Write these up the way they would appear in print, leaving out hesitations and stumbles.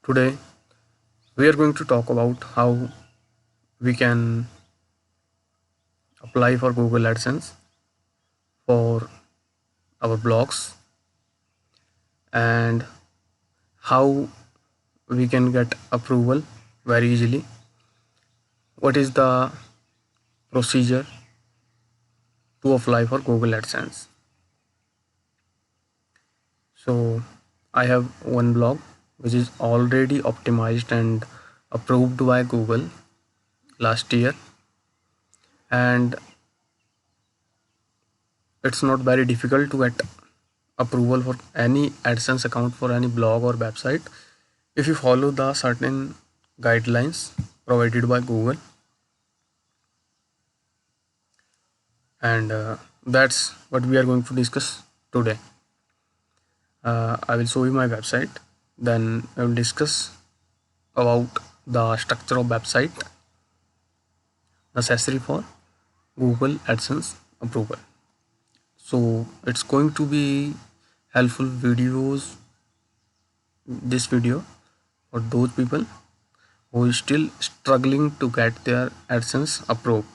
Today, we are going to talk about how we can apply for Google AdSense for our blogs and how we can get approval very easily. What is the procedure to apply for Google AdSense? So, I have one blog which is already optimized and approved by Google last year, and it's not very difficult to get approval for any AdSense account for any blog or website if you follow the certain guidelines provided by Google. And that's what we are going to discuss today. I will show you my website, then I will discuss about the structure of website necessary for Google AdSense approval. So it's going to be helpful videos, this video, for those people who is still struggling to get their AdSense approved,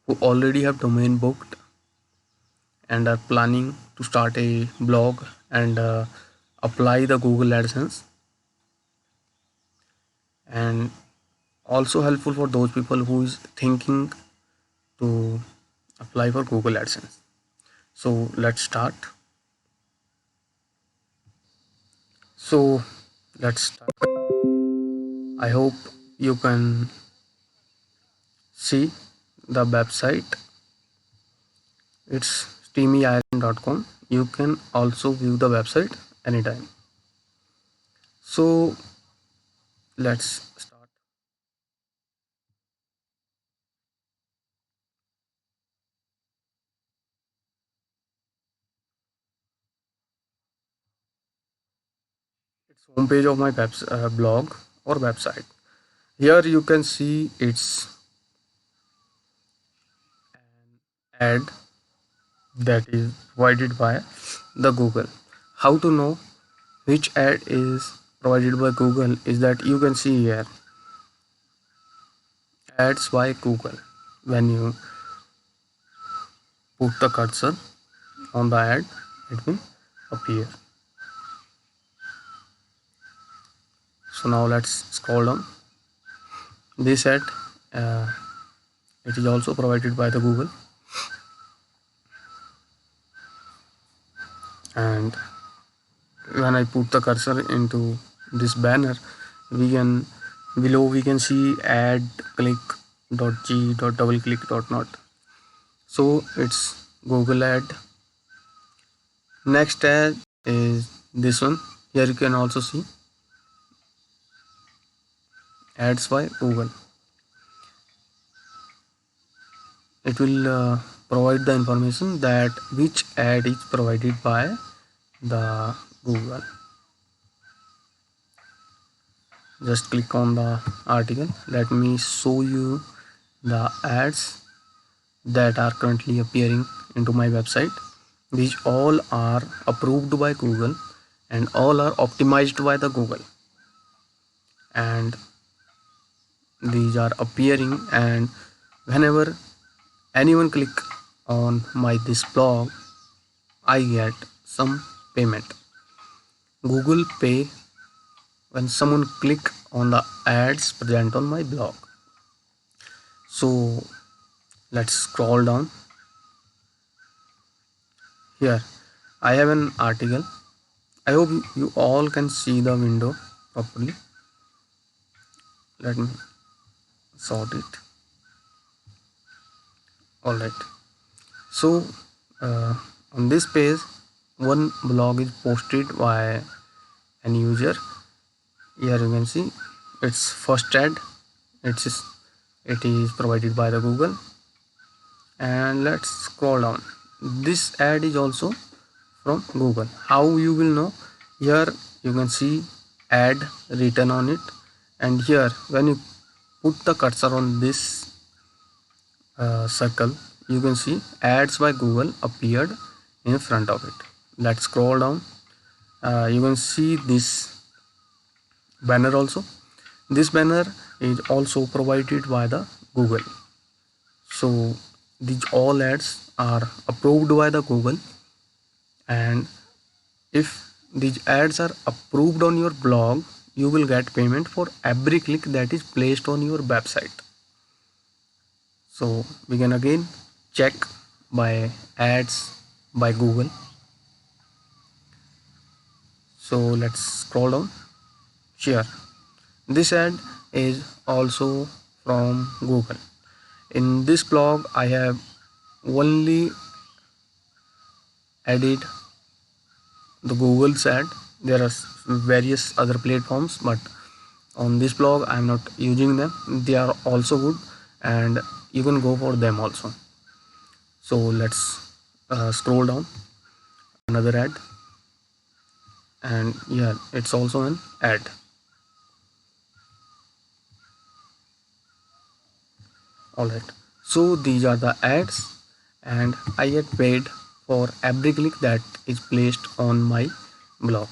who already have domain booked and are planning to start a blog and apply the Google AdSense, and also helpful for those people who is thinking to apply for Google AdSense. So let's start. So let's start. I hope you can see the website. It's steamyisland.com. You can also view the website anytime. So let's start. It's homepage of my blog or website. Here you can see it's an ad that is provided by the Google. How to know which ad is provided by Google is that you can see here ads by Google. When you put the cursor on the ad, it will appear. So now let's scroll down. This ad, it is also provided by the Google, and when I put the cursor into this banner, we can below we can see ad click dot g dot double click dot not. So it's Google ad. Next ad is this one. Here you can also see ads by Google. It will provide the information that which ad is provided by the Google. Just click on the article. Let me show you the ads that are currently appearing into my website. These all are approved by Google and all are optimized by the Google, and these are appearing, and whenever anyone click on my this blog, I get some payment. Google pay when someone click on the ads present on my blog. So let's scroll down. Here I have an article. I hope you all can see the window properly. Let me sort it. Alright, so on this page one blog is posted by an user. Here you can see its first ad. It is provided by the Google, and let's scroll down. This ad is also from Google. How you will know? Here you can see ad written on it, and here when you put the cursor on this circle, you can see ads by Google appeared in front of it. Let's scroll down. You can see this banner also. This banner is also provided by the Google. So these all ads are approved by the Google, and if these ads are approved on your blog, you will get payment for every click that is placed on your website. So we can again check by ads by Google. So let's scroll down here. This ad is also from Google. In this blog I have only added the Google's ad. There are various other platforms, but on this blog I'm not using them. They are also good and you can go for them also. So let's scroll down. Another ad, and yeah, it's also an ad. Alright, so these are the ads, and I get paid for every click that is placed on my blog.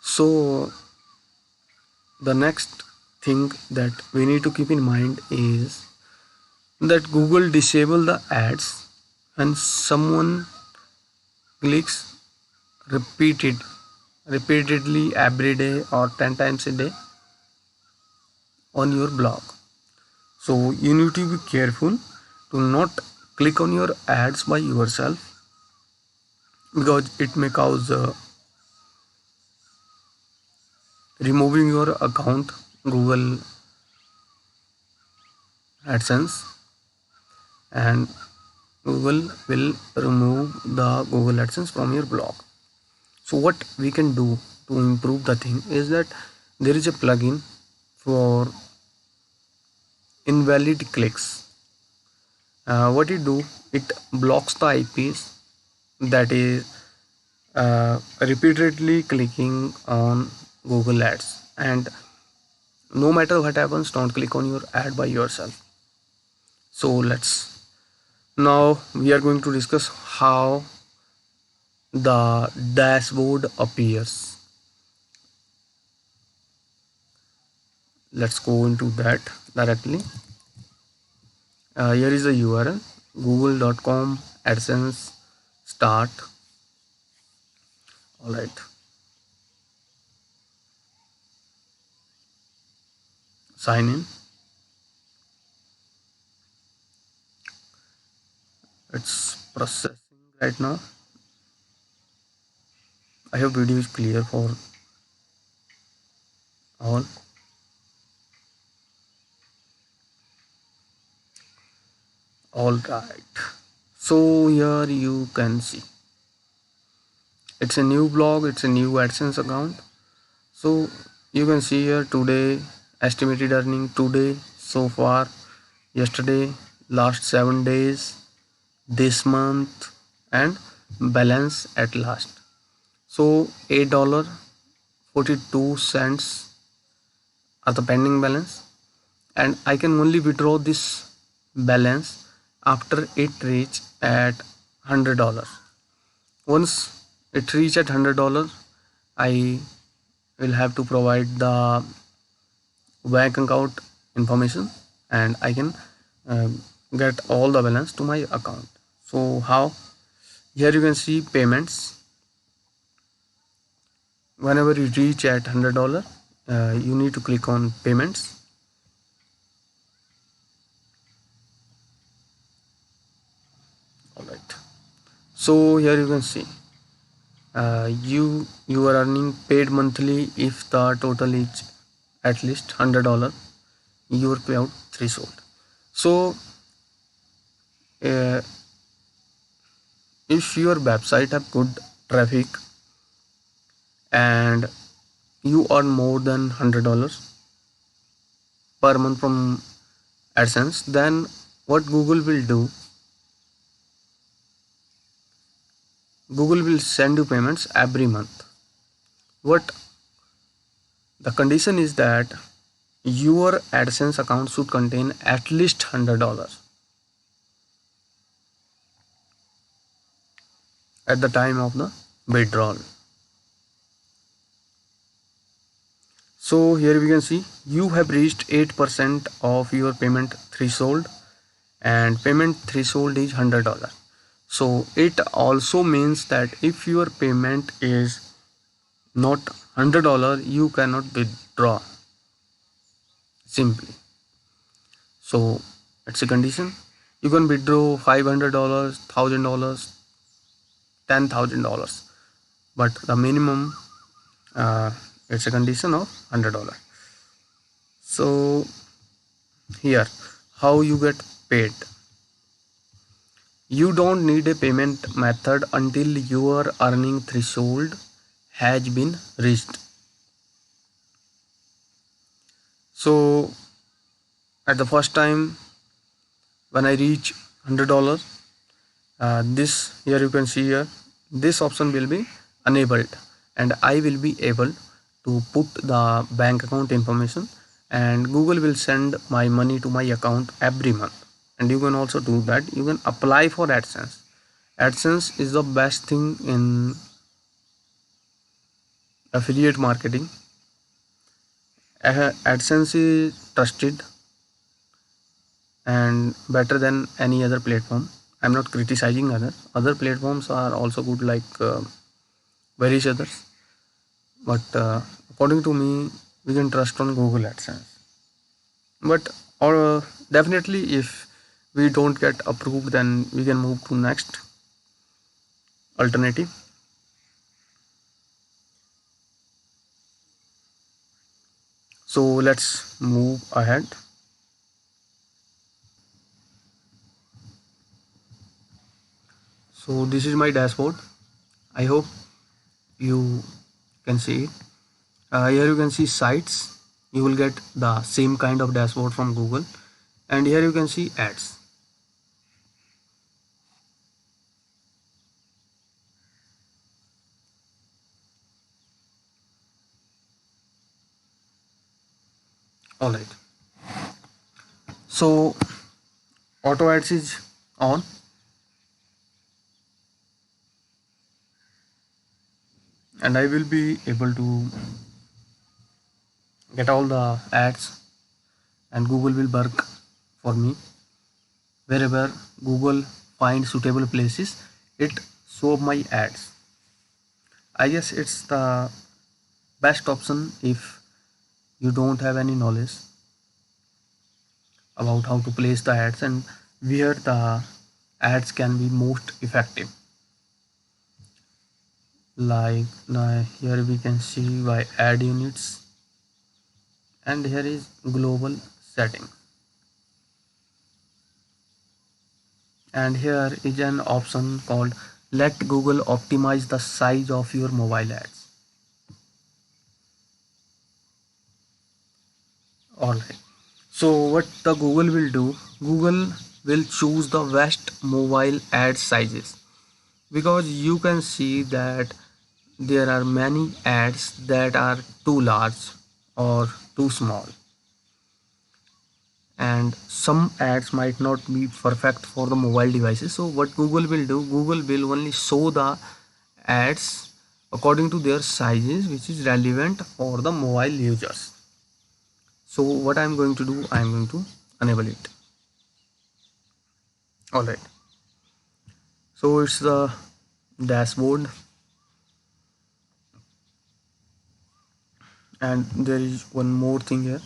So the next thing that we need to keep in mind is that Google disable the ads when someone clicks repeated repeatedly every day or 10 times a day on your blog. So you need to be careful to not click on your ads by yourself, because it may cause removing your account Google AdSense, and Google will remove the Google AdSense from your blog. So what we can do to improve the thing is that there is a plugin for invalid clicks. What it do, it blocks the IPs that is repeatedly clicking on Google ads, and no matter what happens, don't click on your ad by yourself. So let's now we are going to discuss how the dashboard appears. Let's go into that directly. Here is the URL: google.com AdSense start. All right, sign in. It's processing right now. I hope video is clear for all. All right, so here you can see it's a new blog, it's a new AdSense account. So you can see here today, estimated earning today, so far, yesterday, last 7 days, this month, and balance at last. So $8.42 are the pending balance, and I can only withdraw this balance after it reach at $100. Once it reach at $100, I will have to provide the bank account information, and I can get all the balance to my account. So how? Here you can see payments. Whenever you reach at $100, you need to click on payments. All right, so here you can see you are earning paid monthly if the total is at least $100, your payout threshold. So uh, if your website have good traffic and you earn more than $100 per month from AdSense, then what Google will do, Google will send you payments every month. What the condition is that your AdSense account should contain at least $100 at the time of the withdrawal. So here we can see you have reached 8% of your payment threshold, and payment threshold is $100. So it also means that if your payment is not $100, you cannot withdraw simply. So it's a condition. You can withdraw $500, $1,000, $10,000, but the minimum, uh, it's a condition of $100. So here, how you get paid. You don't need a payment method until your earning threshold has been reached. So at the first time when I reach $100, this here you can see here, this option will be enabled, and I will be able to put the bank account information, and Google will send my money to my account every month. And you can also do that. You can apply for AdSense. AdSense is the best thing in affiliate marketing. AdSense is trusted and better than any other platform. I'm not criticizing other platforms are also good, like various others, but according to me, we can trust on Google AdSense. But or definitely, if we don't get approved, then we can move to next alternative. So let's move ahead. So this is my dashboard. I hope you can see it. Here you can see sites. You will get the same kind of dashboard from Google, and here you can see ads. All right. So auto ads is on, and I will be able to get all the ads, and Google will work for me. Wherever Google finds suitable places, it show my ads. I guess it's the best option if you don't have any knowledge about how to place the ads and where the ads can be most effective. Like now here we can see by ad units, and here is global setting, and here is an option called let Google optimize the size of your mobile ads. All right. So what the Google will do, Google will choose the best mobile ad sizes, because you can see that there are many ads that are too large or too small, and some ads might not be perfect for the mobile devices. So what Google will do, Google will only show the ads according to their sizes, which is relevant for the mobile users. So what I'm going to do, I'm going to enable it. All right. So it's the dashboard, and there is one more thing here.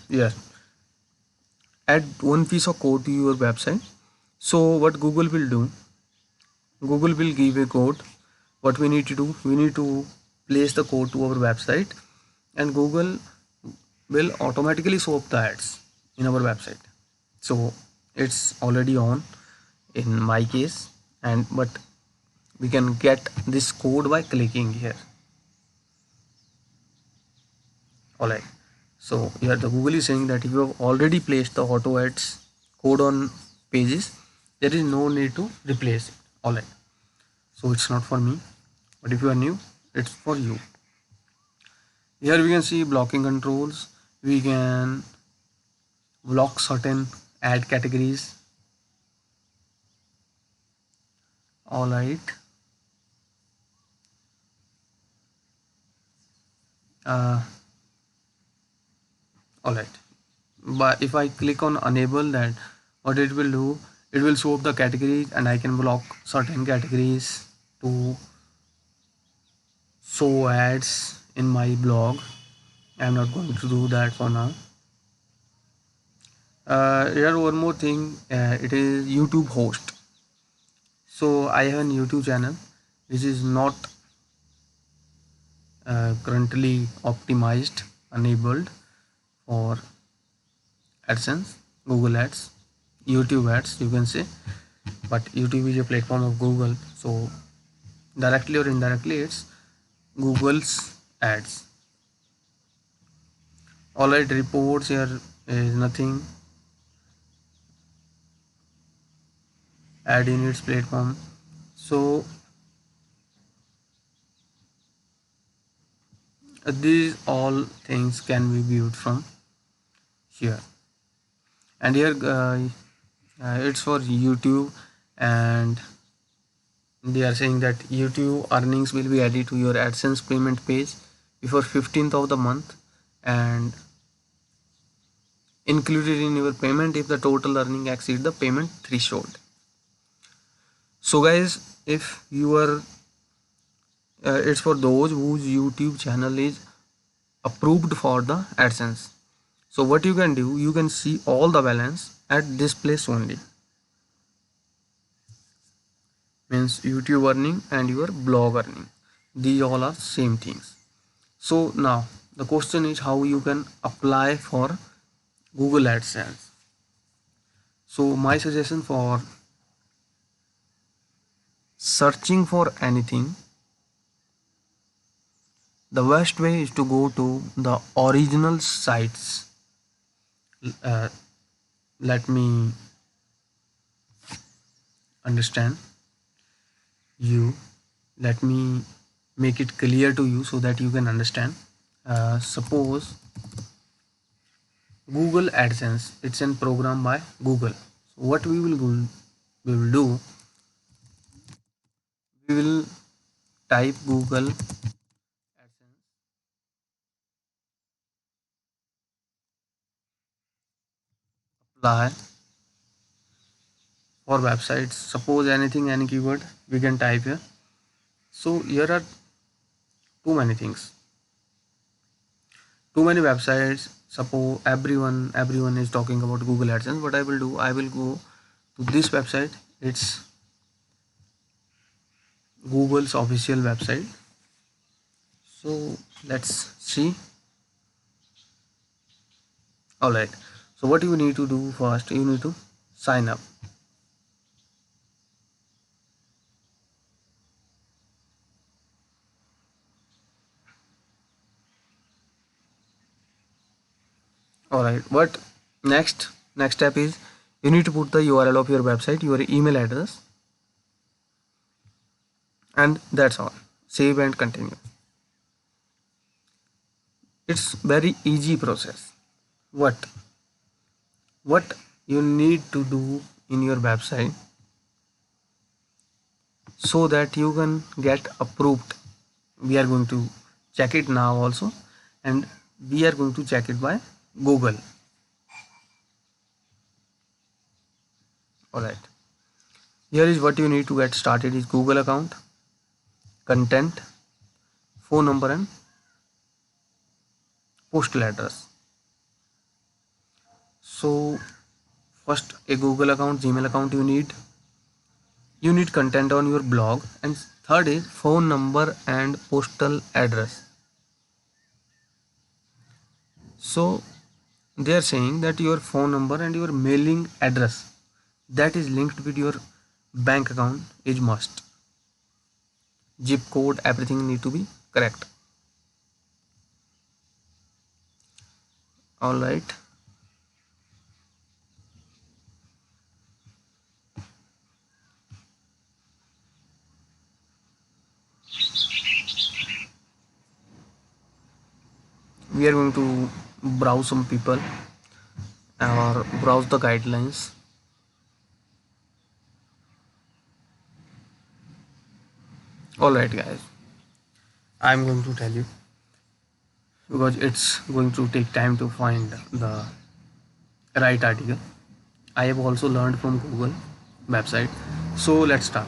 Yes, add one piece of code to your website. So what Google will do, Google will give a code. What we need to do, we need to place the code to our website, and Google will automatically show up the ads in our website. So it's already on in my case, and but we can get this code by clicking here. All right. So here the Google is saying that if you have already placed the auto ads code on pages, there is no need to replace it. All right. So it's not for me, but if you are new, it's for you. Here we can see blocking controls. We can block certain ad categories. All right. uh, all right. But if I click on enable that, what it will do, it will show up the categories and I can block certain categories to show ads in my blog. I'm not going to do that for now. Here one more thing, it is YouTube host. So I have a YouTube channel which is not currently optimized, enabled for AdSense, Google Ads, YouTube Ads, you can say. But YouTube is a platform of Google, so directly or indirectly, it's Google's ads. Alright, reports here is nothing. Ad in its platform. So these all things can be viewed from here. And here it's for YouTube, and they are saying that YouTube earnings will be added to your AdSense payment page before 15th of the month and included in your payment if the total earning exceed the payment threshold. So guys, if you are it's for those whose YouTube channel is approved for the AdSense. So what you can do, you can see all the balance at this place only, means YouTube earning and your blog earning, these all are same things. So now the question is how you can apply for Google AdSense. So my suggestion for searching for anything, the best way is to go to the original sites. uh, Let me understand you, let me make it clear to you so that you can understand. Suppose Google AdSense, it's a program by Google. So what we will do, we will type Google AdSense, apply for websites, suppose anything, any keyword we can type here. So here are too many things, too many websites. Suppose everyone is talking about Google AdSense. What I will do, I will go to this website. It's Google's official website. So let's see. All right, so what you need to do first, you need to sign up. All right, what next step is, you need to put the URL of your website, your email address, and that's all. Save and continue. It's very easy process. What what you need to do in your website so that you can get approved, we are going to check it now also, and we are going to check it by Google. All right, here is what you need to get started is Google account, content, phone number, and postal address. So first, a Google account, Gmail account you need content on your blog, and third is phone number and postal address. So they are saying that your phone number and your mailing address that is linked with your bank account is must. Zip code, everything need to be correct. All right, we are going to browse some people or browse the guidelines. All right, guys, I'm going to tell you. because it's going to take time to find the right article. I have also learned from Google website. So let's start.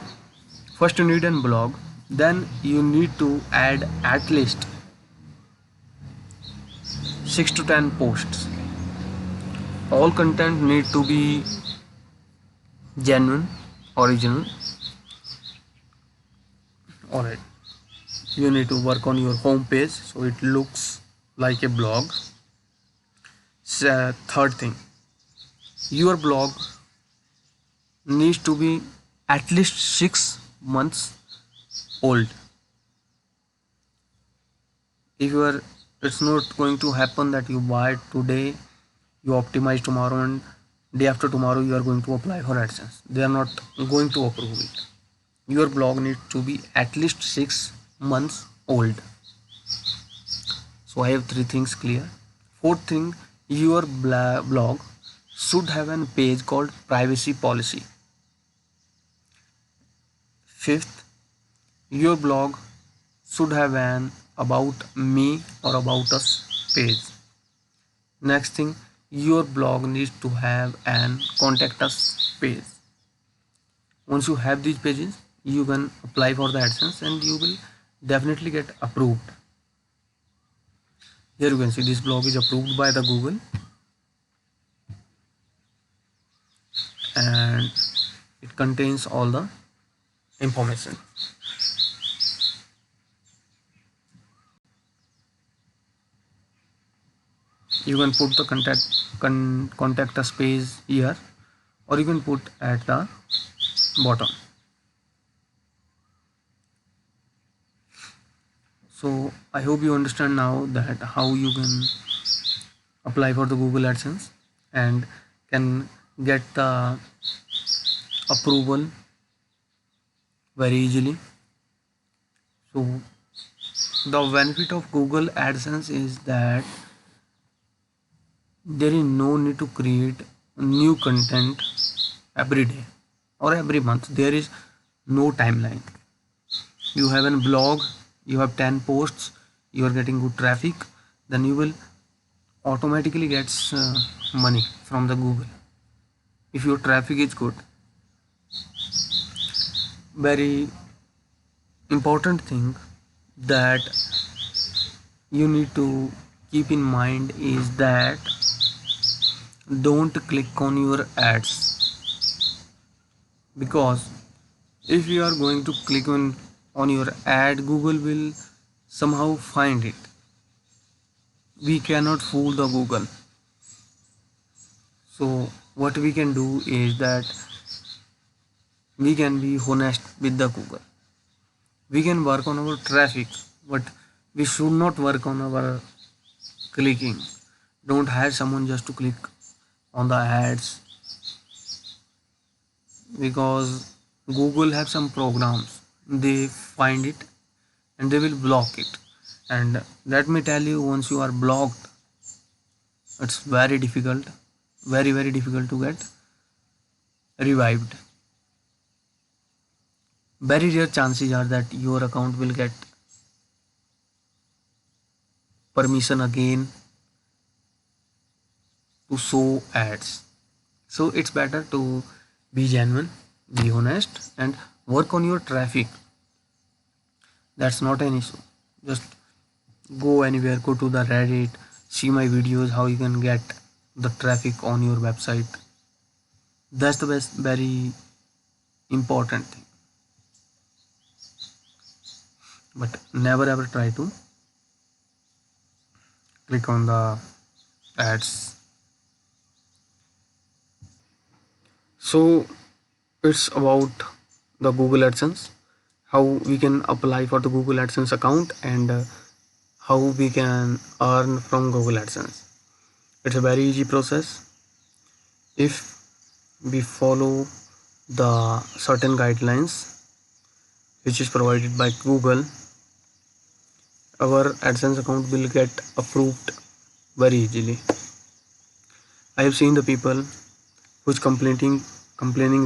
First you need a blog, then you need to add at least 6 to 10 posts. All content need to be genuine, original. Alright, you need to work on your home page so it looks like a blog. Third thing, your blog needs to be at least 6 months old. If you are, it's not going to happen that you buy it today, you optimize tomorrow, and day after tomorrow you are going to apply for AdSense. They are not going to approve it. Your blog needs to be at least 6 months old. So I have three things clear. Fourth thing, your blog should have a page called privacy policy. Fifth, your blog should have an about me or about us page. Next thing, your blog needs to have an contact us page. Once you have these pages, you can apply for the AdSense and you will definitely get approved. Here you can see this blog is approved by the Google, and it contains all the information. You can put the contact us page here, or you can put at the bottom. So I hope you understand now that how you can apply for the Google AdSense and can get the approval very easily. So the benefit of Google AdSense is that there is no need to create new content every day or every month. There is no timeline. You have a blog, you have 10 posts, you are getting good traffic, then you will automatically get money from the Google if your traffic is good. Very important thing that you need to keep in mind is that don't click on your ads, because if you are going to click on your ad, Google will somehow find it. We cannot fool the Google. So what we can do is that we can be honest with the Google. We can work on our traffic, but we should not work on our clicking. Don't hire someone just to click on the ads, because Google have some programs. They find it and they will block it. And let me tell you, once you are blocked, it's very difficult, very difficult to get revived. Very rare chances are that your account will get permission again to show ads. So it's better to be genuine, be honest, and work on your traffic. That's not an issue. Just go anywhere, go to the Reddit, see my videos how you can get the traffic on your website. That's the best, very important thing. But never ever try to click on the ads. So it's about the Google AdSense, how we can apply for the Google AdSense account, and how we can earn from Google AdSense. It's a very easy process if we follow the certain guidelines which is provided by Google. Our AdSense account will get approved very easily. I have seen the people who's complaining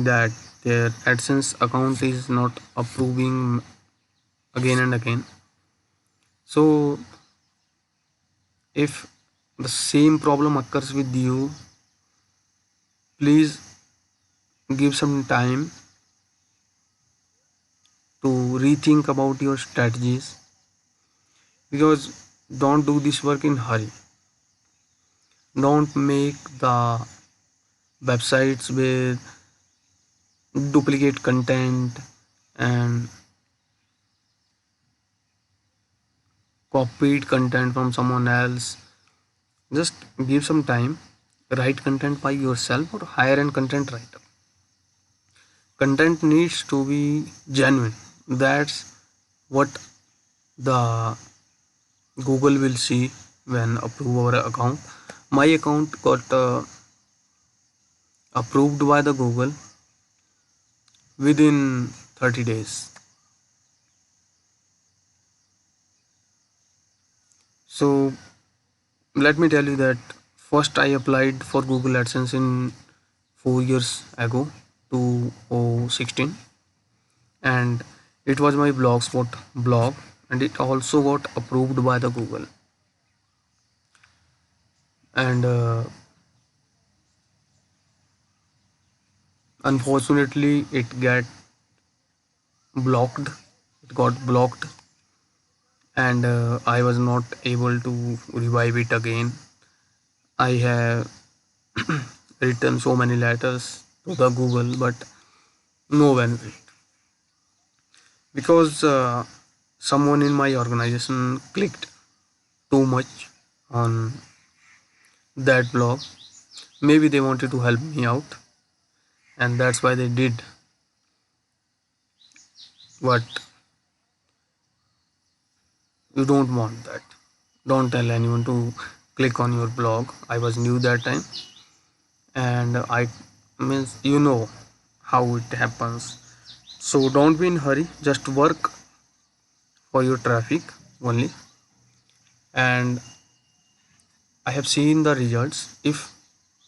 that their AdSense account is not approving again and again. So if the same problem occurs with you, please give some time to rethink about your strategies, because don't do this work in hurry. Don't make the websites with duplicate content and copied content from someone else. Just give some time, write content by yourself or hire an content writer. Content needs to be genuine. That's what the Google will see when approve our account. My account got approved by the Google within 30 days. So let me tell you that first I applied for Google AdSense in 4 years ago, 2016, and it was my blogspot blog, and it also got approved by the Google. And unfortunately blocked it got blocked, and I was not able to revive it again. I have written so many letters to the Google, but no benefit, because someone in my organization clicked too much on that blog. Maybe they wanted to help me out, and that's why they did. But you don't want that. Don't tell anyone to click on your blog. I was new that time, and I means how it happens. So don't be in hurry, just work for your traffic only. And I have seen the results. If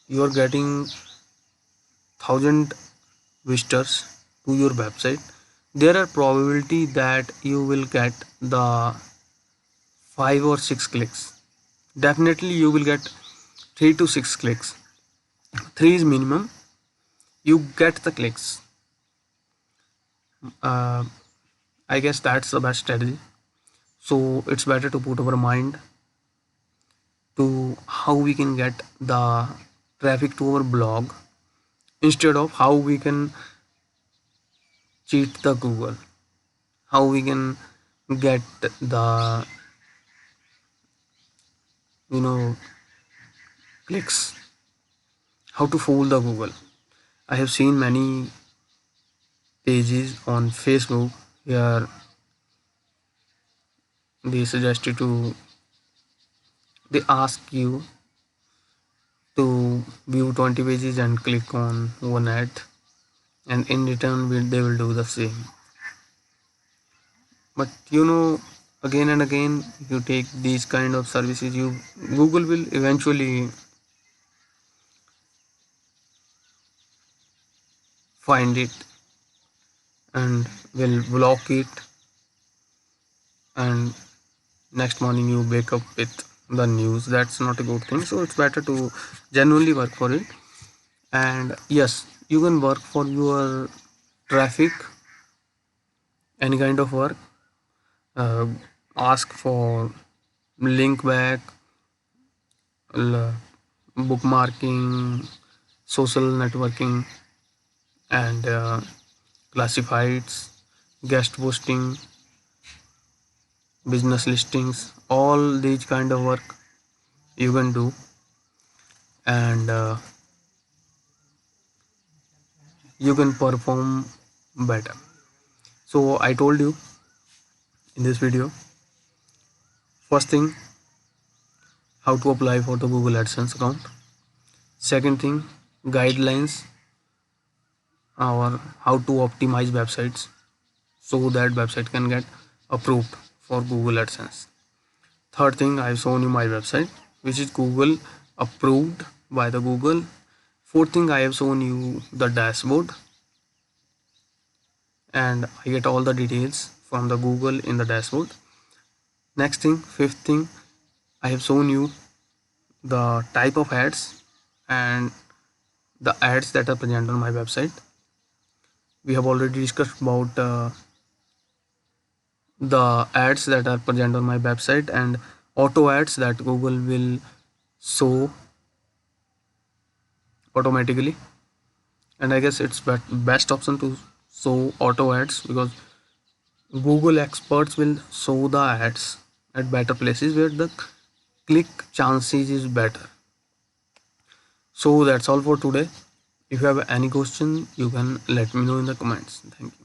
you are getting 1,000 visitors to your website, there are probability that you will get the 5 or 6 clicks. Definitely you will get 3 to 6 clicks. 3 is minimum. You get the clicks. uh, I guess that's the best strategy. So it's better to put our mind to how we can get the traffic to our blog, instead of how we can cheat the Google, how we can get the you know clicks, how to fool the Google. I have seen many pages on Facebook where they suggest you to they ask you to view 20 pages and click on one ad, and in return they will do the same. But again and again you take these kind of services, Google will eventually find it and will block it, and next morning you wake up with the news. That's not a good thing. So it's better to genuinely work for it. And yes, you can work for your traffic, any kind of work. uh, Ask for link back, bookmarking, social networking, and classifieds, guest posting, business listings. All these kind of work you can do, and you can perform better. So I told you in this video, first thing, how to apply for the Google AdSense account. Second thing, guidelines, or how to optimize websites so that website can get approved for Google AdSense. Third thing, I've shown you my website, which is Google approved by the Google. Fourth thing, I have shown you the dashboard, and I get all the details from the Google in the dashboard. Next thing, fifth thing, I have shown you the type of ads and the ads that are present on my website. We have already discussed about the ads that are present on my website and auto ads that Google will show automatically. And I guess it's best option to show auto ads because Google experts will show the ads at better places where the click chances is better. So that's all for today. If you have any question, you can let me know in the comments. Thank you.